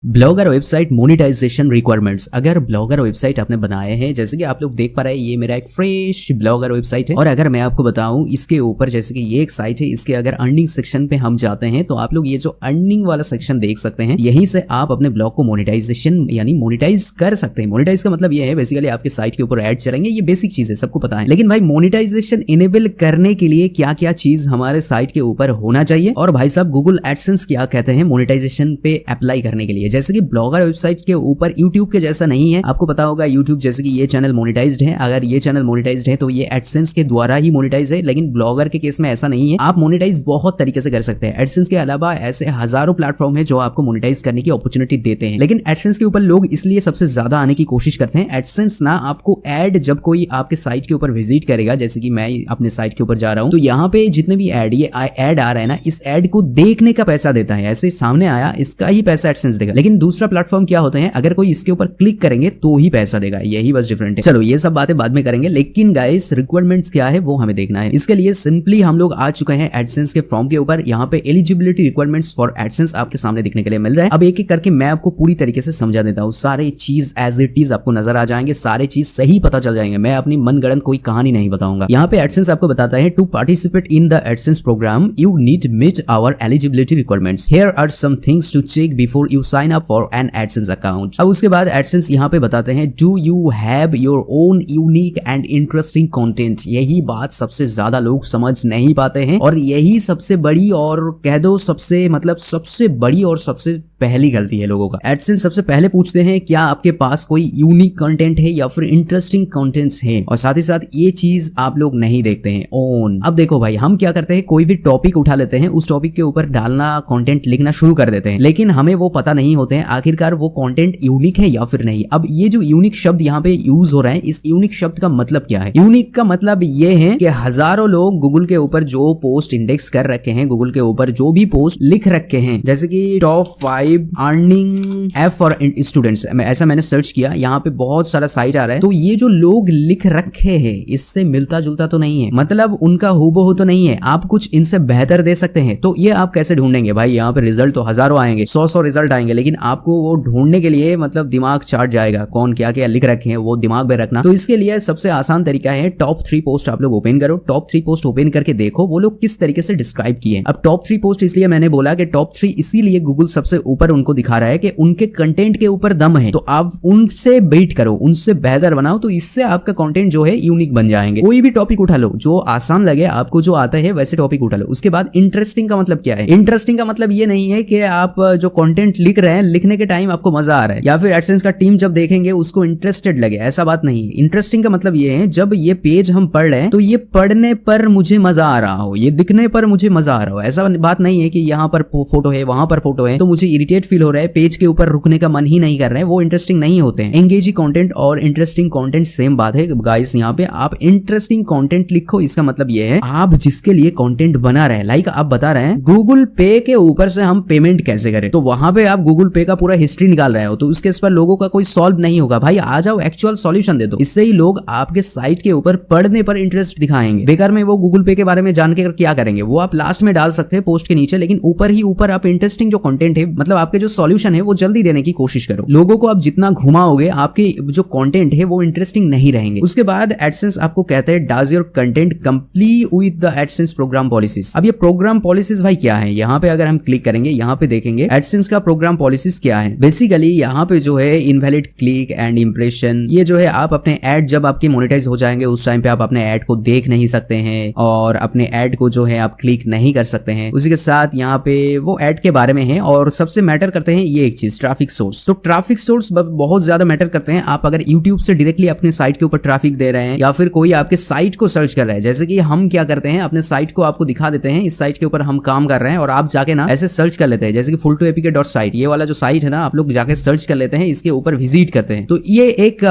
Blogger website monetization requirements. अगर blogger website आपने बनाए हैं, जैसे कि आप लोग देख पा रहे हैं, ये मेरा एक फ्रेश ब्लॉगर वेबसाइट है। और अगर मैं आपको बताऊं इसके ऊपर, जैसे कि ये एक साइट है, इसके अगर अर्निंग सेक्शन पे हम जाते हैं तो आप लोग ये जो अर्निंग वाला सेक्शन देख सकते हैं, यहीं से आप अपने ब्लॉग को मोनेटाइजेशन यानी मोनेटाइज कर सकते हैं। मोनेटाइज का मतलब ये है बेसिकली आपके साइट के ऊपर ऐड चलेंगे, ये बेसिक चीज है, सबको पता है। लेकिन भाई मोनेटाइजेशन इनेबल करने के लिए क्या क्या चीज हमारे साइट के ऊपर होना चाहिए, और भाई साहब गूगल एडसेंस क्या कहते हैं मोनेटाइजेशन पे अप्लाई करने के लिए। जैसे कि ब्लॉगर वेबसाइट के ऊपर यूट्यूब के जैसा नहीं है, आपको पता होगा यूट्यूब जैसे कि ये चैनल मोनेटाइज्ड है, अगर ये चैनल मोनेटाइज्ड है तो ये एडसेंस के द्वारा ही मोनेटाइज है। लेकिन ब्लॉगर के केस में ऐसा नहीं है, आप मोनेटाइज बहुत तरीके से कर सकते हैं। एडसेंस के अलावा ऐसे हजारों प्लेटफॉर्म है जो आपको मोनेटाइज करने की अपॉर्चुनिटी देते हैं, लेकिन एडसेंस के ऊपर लोग इसलिए सबसे ज्यादा आने की कोशिश करते हैं। एडसेंस ना आपको ऐड जब कोई आपके साइट के ऊपर विजिट करेगा, जैसे कि मैं अपने साइट के ऊपर जा रहा हूं, तो यहाँ पे जितने भी ऐड ये ऐड आ रहा है ना, इस ऐड को देखने का पैसा देता है। ऐसे सामने आया इसका ही पैसा एडसेंस देगा। लेकिन दूसरा प्लेटफॉर्म क्या होते हैं, अगर कोई इसके ऊपर क्लिक करेंगे तो ही पैसा देगा, यही बस डिफरेंट है। चलो ये सब बातें बाद में करेंगे, लेकिन गाइस रिक्वायरमेंट्स क्या है वो हमें देखना है। इसके लिए सिंपली हम लोग आ चुके हैं एडसेंस के फॉर्म के ऊपर। यहाँ पे एलिजिबिलिटी रिक्वायरमेंट्स फॉर एडसेंस आपके सामने दिखने के लिए मिल रहा है। अब एक एक करके मैं आपको पूरी तरीके से समझा देता हूँ, सारे चीज एज इट इज आपको नजर आ जाएंगे, सारे चीज सही पता चल जाएंगे। मैं अपनी मनगढ़ंत कोई कहानी नहीं बताऊंगा। यहाँ पे एडसेंस आपको बताता है, to participate in the AdSense program you need meet our eligibility requirements. Here are some things to check before you sign up for an AdSense account. अब उसके बाद एडसेंस यहाँ पे बताते हैं, do you have your own unique and interesting content. यही बात सबसे ज्यादा लोग समझ नहीं पाते हैं, और यही सबसे बड़ी और कह दो सबसे बड़ी और सबसे पहली गलती है लोगों का। एडसेंस सबसे पहले पूछते हैं क्या आपके पास कोई यूनिक कंटेंट है या फिर इंटरेस्टिंग कंटेंट्स है, और साथ ही साथ ये चीज आप लोग नहीं देखते हैं ओन। अब देखो भाई, हम क्या करते हैं, कोई भी टॉपिक उठा लेते हैं, उस टॉपिक के ऊपर डालना कंटेंट लिखना शुरू कर देते हैं, लेकिन हमें वो पता नहीं होते हैं आखिरकार वो कंटेंट यूनिक है या फिर नहीं। अब ये जो यूनिक शब्द यहाँ पे यूज हो रहा है, इस यूनिक शब्द का मतलब क्या है? यूनिक का मतलब ये है कि हजारों लोग गूगल के ऊपर जो पोस्ट इंडेक्स कर रखे हैं, गूगल के ऊपर जो भी पोस्ट लिख रखे हैं, जैसे कि top 5 earning app for students, ऐसा मैंने सर्च किया, यहाँ पे बहुत सारा साइट आ रहा है। तो ये जो लोग लिख रखे हैं इससे मिलता जुलता तो नहीं है, मतलब उनका हूबहू तो नहीं है, आप कुछ इनसे बेहतर दे सकते हैं। तो ये आप कैसे ढूंढेंगे भाई? यहाँ पे रिजल्ट तो हजारों आएंगे, 100 रिजल्ट आएंगे, लेकिन आपको वो ढूंढने के लिए मतलब दिमाग चाट जाएगा, कौन क्या क्या लिख रखे हैं वो दिमाग में रखना। तो इसके लिए सबसे आसान तरीका है, टॉप 3 पोस्ट आप लोग ओपन करो, टॉप 3 पोस्ट ओपन करके देखो वो लोग किस तरीके से डिस्क्राइब किए। अब टॉप 3 पोस्ट इसलिए मैंने बोला कि टॉप 3 इसीलिए गूगल सबसे ऊपर उनको दिखा रहा है कि उनके कंटेंट के ऊपर दम है, तो आप उनसे बीट करो, उनसे बेहतर बनाओ, तो इससे आपका कंटेंट जो है यूनिक बन जाएंगे। कोई भी टॉपिक उठा लो जो आसान लगे आपको, जो आता है वैसे टॉपिक उठा लो। उसके बाद इंटरेस्टिंग का मतलब क्या है? इंटरेस्टिंग का मतलब ये नहीं है कि आप जो कंटेंट लिख रहे हैं, लिखने के टाइम आपको मजा आ रहा है, या फिर एडसेंस का टीम जब देखेंगे उसको इंटरेस्टेड लगे, ऐसा बात नहीं है। इंटरेस्टिंग का मतलब ये है जब ये पेज हम पढ़ रहे हैं तो ये पढ़ने पर मुझे मजा आ रहा हो, ये दिखने पर मुझे मजा आ रहा हो। ऐसा बात नहीं है कि यहाँ पर फोटो है वहां पर फोटो है तो मुझे इरिटेट फील हो रहा है, पेज के ऊपर रुकने का मन ही नहीं कर रहा है, वो इंटरेस्टिंग नहीं होते हैं। एंगेजिंग कंटेंट और इंटरेस्टिंग कंटेंट सेम बात है गाइस। यहाँ पे आप इंटरेस्टिंग कंटेंट लिखो, इसका मतलब ये है आप जिसके लिए कंटेंट बना रहे हैं, लाइक आप बता रहे हैं गूगल पे के ऊपर से हम पेमेंट कैसे करें, तो वहां पे आप गूगल पे का पूरा हिस्ट्री निकाल रहे हो, तो उसके इस पर लोगों का कोई सॉल्व नहीं होगा। भाई आ जाओ, एक्चुअल सॉल्यूशन दे दो, इससे ही लोग आपके साइट के ऊपर पढ़ने पर इंटरेस्ट दिखाएंगे। बेकार में वो गूगल पे के बारे में जान के क्या करेंगे, वो आप लास्ट में डाल सकते हैं पोस्ट के नीचे, लेकिन ऊपर ही ऊपर आप इंटरेस्टिंग जो कंटेंट है, मतलब आपके जो सॉल्यूशन है वो जल्दी देने की कोशिश करो। लोगों को आप जितना घुमाओगे आपके जो कंटेंट है वो इंटरेस्टिंग नहीं रहेंगे। उसके बाद एडसेंस आपको कहते हैं, does your content complete with the AdSense program policies. अब ये प्रोग्राम पॉलिसीज भाई क्या है? यहाँ पे अगर हम क्लिक करेंगे, यहाँ पे देखेंगे एडसेंस का प्रोग्राम पॉलिसीज क्या है। बेसिकली यहाँ पे जो है इनवैलिड क्लिक एंड इंप्रेशन, ये जो है आप अपने ऐड जब आपके मोनेटाइज हो जाएंगे उस टाइम पे आप अपने ऐड को देख नहीं सकते हैं, और अपने ऐड को जो है आप क्लिक नहीं कर सकते हैं। उसी के साथ यहाँ पे वो ऐड के बारे में है, और सबसे मैटर करते हैं ये एक चीज, ट्रैफिक सोर्स। तो ट्रैफिक सोर्स बहुत ज्यादा मैटर करते हैं। आप अगर यूट्यूब से डायरेक्टली अपने साइट के ऊपर ट्रैफिक दे रहे हैं, या फिर कोई आपके साइट को सर्च कर रहा है, जैसे कि हम क्या करते हैं अपने साइट को आपको दिखा देते हैं, इस साइट के ऊपर हम काम कर रहे हैं, और आप जाके ना ऐसे सर्च कर लेते हैं, जैसे कि full2apk.site, ये वाला जो साइट है ना, आप लोग जाके सर्च कर लेते हैं, इसके ऊपर विजिट करते हैं, तो ये एक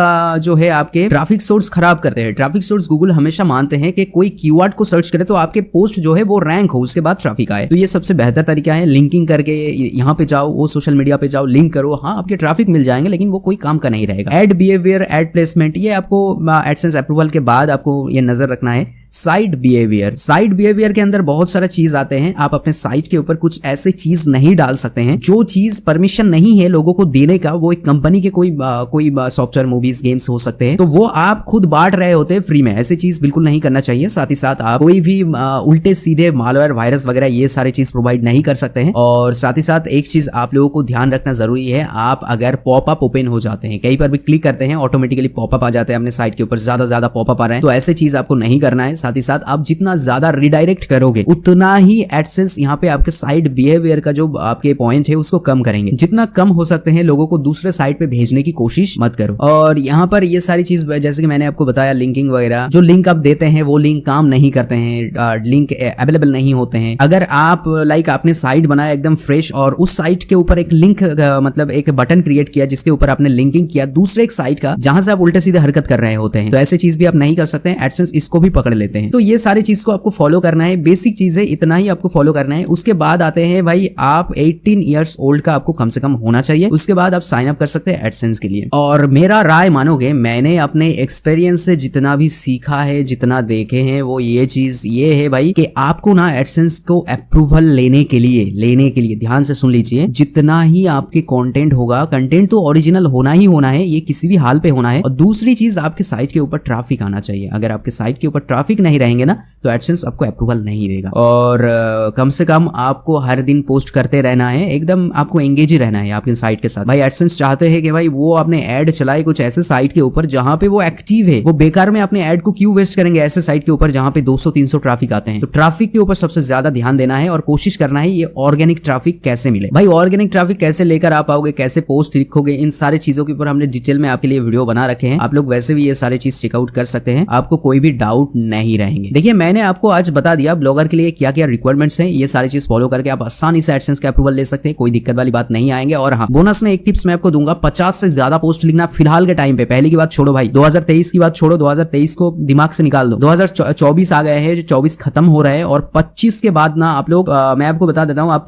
जो है आपके ट्रैफिक सोर्स खराब करते हैं। ट्रैफिक सोर्स गूगल हमेशा मानते हैं कि कोई कीवर्ड को सर्च करे तो आपके पोस्ट जो है वो रैंक हो, उसके बाद ट्रैफिक आए। तो ये सबसे बेहतर तरीका है, लिंकिंग करके यहाँ पे जाओ, वो सोशल मीडिया पे जाओ, लिंक करो, हाँ आपके ट्रैफिक मिल जाएंगे, लेकिन वो कोई काम का नहीं रहेगा। एड बिहेवियर, एड प्लेसमेंट, ये आपको एडसेंस अप्रूवल के बाद आपको ये नजर रखना है साइट बिहेवियर के अंदर बहुत सारा चीज आते हैं। आप अपने साइट के ऊपर कुछ ऐसे चीज नहीं डाल सकते हैं जो चीज परमिशन नहीं है लोगों को देने का। वो एक कंपनी के कोई सॉफ्टवेयर, मूवीज, गेम्स हो सकते हैं, तो वो आप खुद बांट रहे होते हैं फ्री में। ऐसी चीज बिल्कुल नहीं करना चाहिए। साथ ही साथ आप कोई भी उल्टे सीधे मालवेयर, वायरस वगैरह ये सारी चीज प्रोवाइड नहीं कर सकते हैं। और साथ ही साथ एक चीज आप लोगों को ध्यान रखना जरूरी है, आप अगर पॉपअप ओपन हो जाते हैं, कहीं पर भी क्लिक करते हैं ऑटोमेटिकली पॉपअप आ जाते हैं अपने साइट के ऊपर, ज्यादा पॉपअप आ रहे हैं, तो ऐसे चीज आपको नहीं करना है। साथ ही साथ आप जितना ज्यादा रिडायरेक्ट करोगे उतना ही एडसेंस यहाँ पे आपके साइट बिहेवियर का जो आपके पॉइंट है उसको कम करेंगे। जितना कम हो सकते हैं लोगों को दूसरे साइट पे भेजने की कोशिश मत करो। और यहाँ पर ये सारी चीज जैसे कि मैंने आपको बताया, लिंकिंग वगैरह, जो लिंक आप देते हैं वो लिंक काम नहीं करते हैं, लिंक अवेलेबल नहीं होते हैं। अगर आप आपने साइट बनाया एकदम फ्रेश और उस साइट के ऊपर एक लिंक मतलब एक बटन क्रिएट किया जिसके ऊपर आपने लिंकिंग किया दूसरे एक साइट का जहां से आप उल्टे सीधे हरकत कर रहे होते हैं, तो ऐसे चीज भी आप नहीं कर सकते हैं। एडसेंस इसको भी पकड़ लेते हैं। तो ये सारी चीज को आपको फॉलो करना है, बेसिक चीज है, इतना ही आपको फॉलो करना है। उसके बाद आते हैं भाई, आप 18 ईयर्स ओल्ड का आपको कम से कम होना चाहिए। उसके बाद आप साइन अप कर सकते हैं एडसेंस के लिए। और मेरा राय मानोगे, मैंने अपने एक्सपीरियंस से जितना भी सीखा है, जितना देखे हैं, वो ये चीज ये है भाई कि आपको ना एडसेंस को अप्रूवल लेने के लिए ध्यान से सुन लीजिए, जितना ही आपके कंटेंट होगा, कंटेंट तो ओरिजिनल होना ही होना है, ये किसी भी हाल पे होना है। और दूसरी चीज, आपके साइट के ऊपर ट्रैफिक आना चाहिए। अगर आपके साइट के ऊपर ट्रैफिक नहीं रहेंगे ना तो एडसेंस आपको अप्रूवल नहीं देगा। और कम से कम आपको हर दिन पोस्ट करते रहना है, एकदम आपको एंगेज ही रहना है आपके साइट के साथ। भाई एडसेंस चाहते हैं कि भाई वो अपने ऐड चलाए कुछ ऐसे साइट के ऊपर जहां पे वो एक्टिव है। वो बेकार में अपने ऐड को क्यों वेस्ट करेंगे ऐसे साइट के ऊपर जहां पे 200-300 ट्रैफिक आते हैं। तो ट्रैफिक के ऊपर सबसे ज्यादा ध्यान देना है और कोशिश करना है ये ऑर्गेनिक ट्रैफिक कैसे मिले। भाई ऑर्गेनिक ट्रैफिक कैसे लेकर आ पाओगे, कैसे पोस्ट लिखोगे, इन सारी चीजों के ऊपर हमने डिटेल में आपके लिए वीडियो बना रखे हैं। आप लोग वैसे भी ये सारी चीज चेकआउट कर सकते हैं, आपको कोई भी डाउट नहीं रहेंगे। देखिए मैंने आपको आज बता दिया ब्लॉगर के लिए क्या क्या रिक्वायरमेंट्स हैं। ये सारी चीज फॉलो करके आप आसानी से एडसेंस का अप्रूवल ले सकते हैं, कोई दिक्कत वाली बात नहीं आएंगे। और हाँ, बोनस में एक टिप्स मैं आपको दूंगा, 50 से ज्यादा पोस्ट लिखना फिलहाल के टाइम पे। पहले की बात छोड़ो भाई, 2023 की बात छोड़ो, 2023 को दिमाग से निकाल दो, 2024 आ गए हैं, जो 24 खत्म हो रहे हैं और 25 के बाद ना आप लोग मैं आपको बता देता हूँ, आप